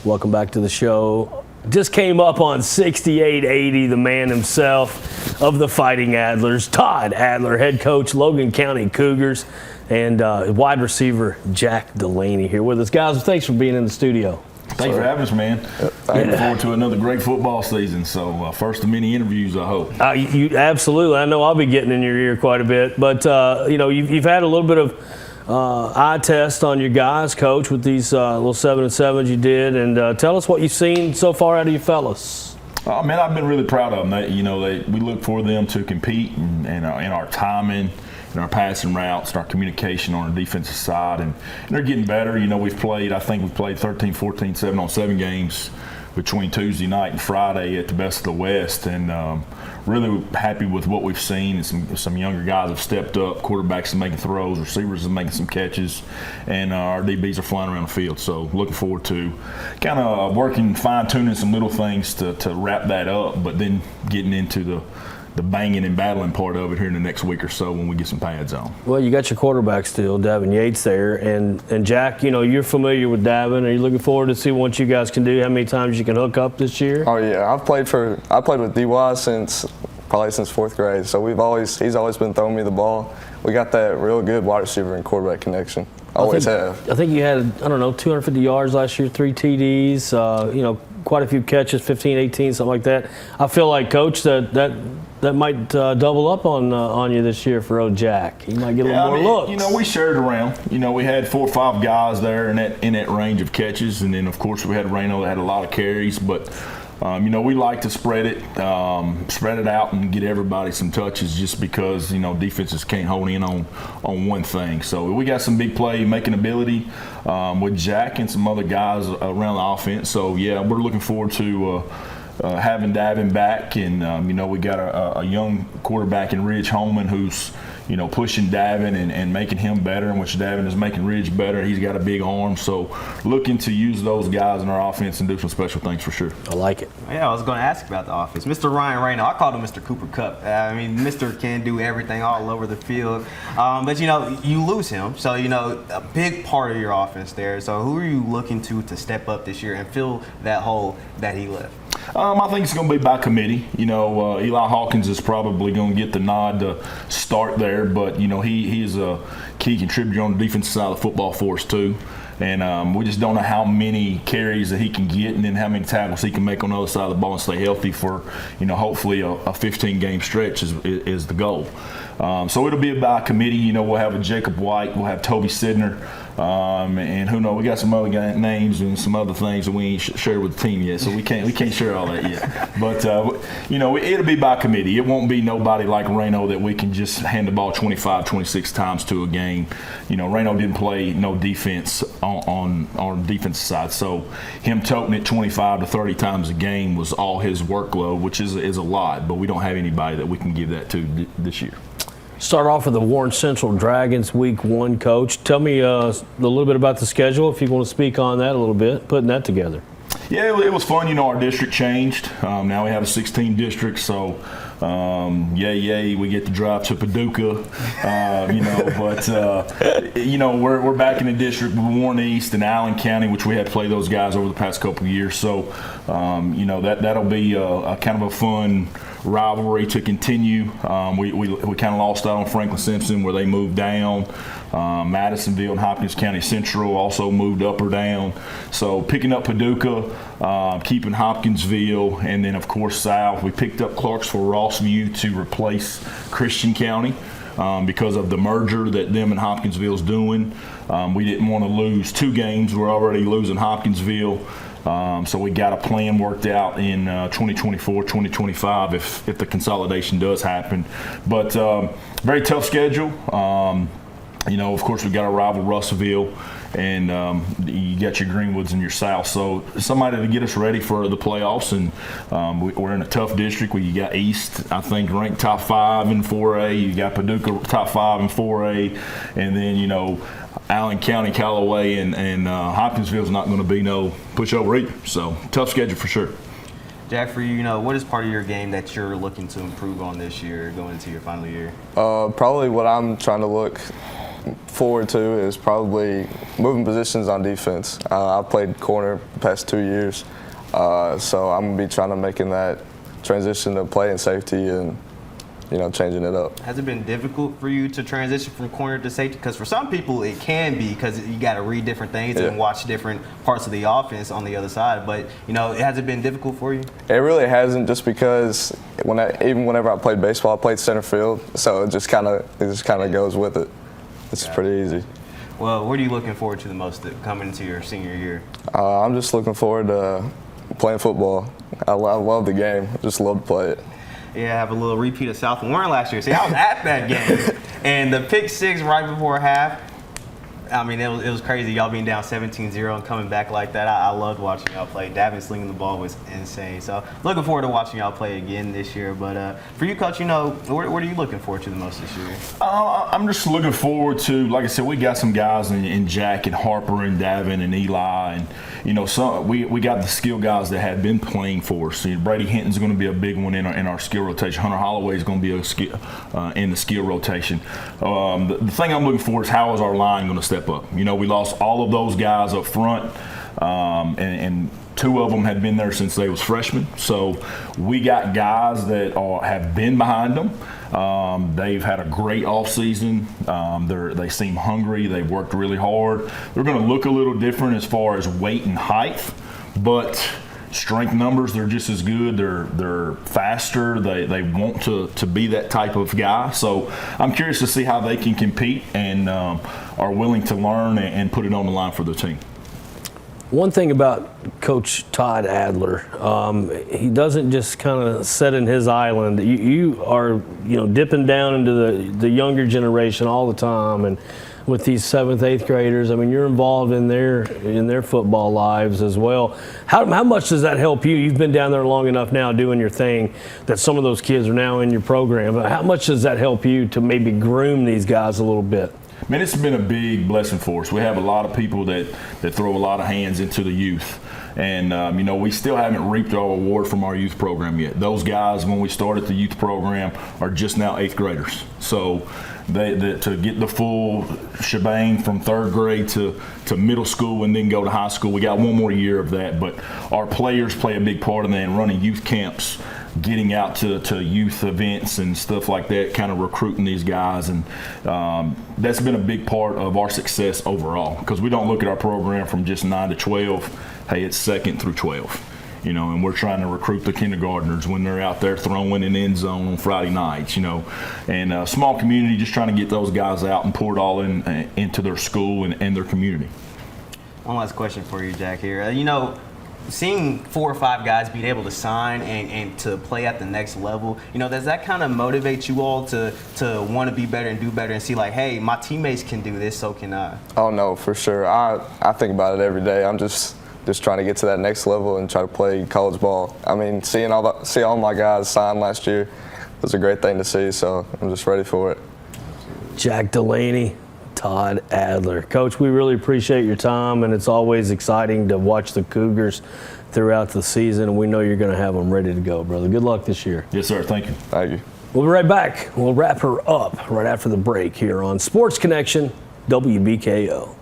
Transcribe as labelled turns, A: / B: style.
A: Welcome back to the show. Just came up on 6880, the man himself of the Fighting Adlers, Todd Adler, head coach, Logan County Cougars, and wide receiver Jack Delaney here with us. Guys, thanks for being in the studio.
B: Thanks for having us, man. Looking forward to another great football season. So first of many interviews, I hope.
A: You absolutely. I know I'll be getting in your ear quite a bit, but you've had a little bit of eye test on your guys, Coach, with these little 7-7s you did, and tell us what you've seen so far out of you fellas.
B: Man, I've been really proud of them. We look for them to compete in our timing, in our passing routes, and our communication on the defensive side, and they're getting better. We've played 13, 14, 7-on-7 games between Tuesday night and Friday at the Best of the West, and really happy with what we've seen. And some younger guys have stepped up. Quarterbacks are making throws, receivers are making some catches, and our DBs are flying around the field. So looking forward to kind of working, fine-tuning some little things to wrap that up, but then getting into the banging and battling part of it here in the next week or so when we get some pads on.
A: Well, you got your quarterback still, Davin Yates there, and Jack, you're familiar with Davin. Are you looking forward to see what you guys can do? How many times you can hook up this year?
C: Oh yeah, I played with DY since fourth grade, so he's always been throwing me the ball. We got that real good wide receiver and quarterback connection. Always have. I
A: think you had 250 yards last year, 3 TDs, quite a few catches, 15, 18, something like that. I feel like, Coach, that might double up on you this year for old Jack. He might get a little more looks.
B: We shared around. We had 4 or 5 guys there in that range of catches, and then of course we had Reno that had a lot of carries. But we like to spread it out and get everybody some touches, just because defenses can't hold in on one thing. So we got some big play making ability with Jack and some other guys around the offense. So yeah, we're looking forward to having Davin back, and we got a young quarterback in Ridge Holman who's pushing Davin and making him better, in which Davin is making Ridge better. He's got a big arm, so looking to use those guys in our offense and do some special things for sure.
A: I like it.
D: Yeah, I was going to ask about the offense. Mr. Ryan Reno, I called him Mr. Cooper Kupp. Mr. can do everything all over the field, but you lose him, so a big part of your offense there. So who are you looking to step up this year and fill that hole that he left?
B: I think it's going to be by committee. Eli Hawkins is probably going to get the nod to start there, but he is a key contributor on the defensive side of the football for us too. And we just don't know how many carries that he can get, and then how many tackles he can make on the other side of the ball and stay healthy for hopefully a 15-game stretch is the goal. So it'll be by committee. We'll have a Jacob White, we'll have Toby Sidner, and who knows, we got some other names and some other things that we ain't shared with the team yet, so we can't share all that yet. But it'll be by committee. It won't be nobody like Reno that we can just hand the ball 25, 26 times to a game. Reno didn't play no defense on our defensive side, so him toting it 25 to 30 times a game was all his workload, which is a lot, but we don't have anybody that we can give that to this year.
A: Start off with the Warren Central Dragons Week 1, Coach. Tell me a little bit about the schedule, if you want to speak on that a little bit, putting that together.
B: Yeah, it was fun. Our district changed. Now we have a 16 district, so we get to drive to Paducah, we're back in the district with Warren East and Allen County, which we had to play those guys over the past couple of years. So, that'll be a kind of a fun rivalry to continue. We kind of lost out on Franklin Simpson, where they moved down. Madisonville and Hopkins County Central also moved up or down. So picking up Paducah, keeping Hopkinsville, and then of course south. We picked up Clarksville Rossview to replace Christian County because of the merger that them and Hopkinsville's doing. We didn't want to lose 2 games. We're already losing Hopkinsville. So we got a plan worked out in 2024, 2025 if the consolidation does happen. But very tough schedule. Of course, we got our rival Russellville, and you got your Greenwoods and your South. So somebody to get us ready for the playoffs, and we're in a tough district where you got East, I think, ranked top 5 in 4A. You got Paducah top 5 in 4A, and then Allen County, Callaway, and Hopkinsville's not going to be no pushover either. So tough schedule for sure.
D: Jack, for you, what is part of your game that you're looking to improve on this year going into your final year?
C: Probably what I'm trying to look forward to is probably moving positions on defense. I've played corner the past 2 years, so I'm going to be trying to making that transition to playing safety and, changing it up.
D: Has it been difficult for you to transition from corner to safety? Because for some people it can be, because you got to read different things and watch different parts of the offense on the other side. But has it been difficult for you?
C: It really hasn't, just because even whenever I played baseball, I played center field, so it just kind of goes with it. It's pretty easy.
D: Well, what are you looking forward to the most coming into your senior year?
C: I'm just looking forward to playing football. I love the game. I just love to play it.
D: Yeah, I have a little repeat of South Warren last year. See, I was at that game. And the pick six right before half, I mean, it was crazy. Y'all being down 17-0 and coming back like that. I loved watching y'all play. Davin slinging the ball was insane. So looking forward to watching y'all play again this year. But for you, Coach, what are you looking forward to the most this year?
B: I'm just looking forward to, like I said, we got some guys in Jack and Harper and Davin and Eli, and we got the skill guys that have been playing for us. Brady Hinton's going to be a big one in our skill rotation. Hunter Holloway is going to be in the skill rotation. The thing I'm looking for is how is our line going to step up. We lost all of those guys up front, and two of them had been there since they was freshmen. So we got guys that have been behind them. They've had a great offseason. They seem hungry. They've worked really hard. They're going to look a little different as far as weight and height, but strength numbers, they're just as good. They're faster. They want to be that type of guy. So I'm curious to see how they can compete and are willing to learn and put it on the line for the team.
A: One thing about Coach Todd Adler, he doesn't just kind of sit in his island. You are, dipping down into the younger generation all the time, and with these 7th, 8th graders, I mean, you're involved in their football lives as well. How much does that help you? You've been down there long enough now doing your thing that some of those kids are now in your program. How much does that help you to maybe groom these guys a little bit?
B: Man, it's been a big blessing for us. We have a lot of people that throw a lot of hands into the youth. And, we still haven't reaped our reward from our youth program yet. Those guys, when we started the youth program, are just now 8th graders. So to get the full shebang from 3rd grade to middle school and then go to high school, we got one more year of that. But our players play a big part in that, and running youth camps, getting out to youth events and stuff like that, kind of recruiting these guys. And that's been a big part of our success overall, because we don't look at our program from just 9 to 12. Hey, it's 2nd through 12. And we're trying to recruit the kindergartners when they're out there throwing in the end zone on Friday nights, and a small community, just trying to get those guys out and pour it all into their school and their community.
D: One last question for you, Jack, here. Seeing 4 or 5 guys being able to sign and to play at the next level, does that kind of motivate you all to want to be better and do better and see, like, hey, my teammates can do this, so can I?
C: Oh, no, for sure. I think about it every day. I'm just trying to get to that next level and try to play college ball. I mean, see all my guys sign last year was a great thing to see, so I'm just ready for it.
A: Jack Delaney, Todd Adler. Coach, we really appreciate your time, and it's always exciting to watch the Cougars throughout the season, and we know you're going to have them ready to go, brother. Good luck this year.
B: Yes, sir. Thank you.
C: Thank you.
A: We'll be right back. We'll wrap her up right after the break here on Sports Connection, WBKO.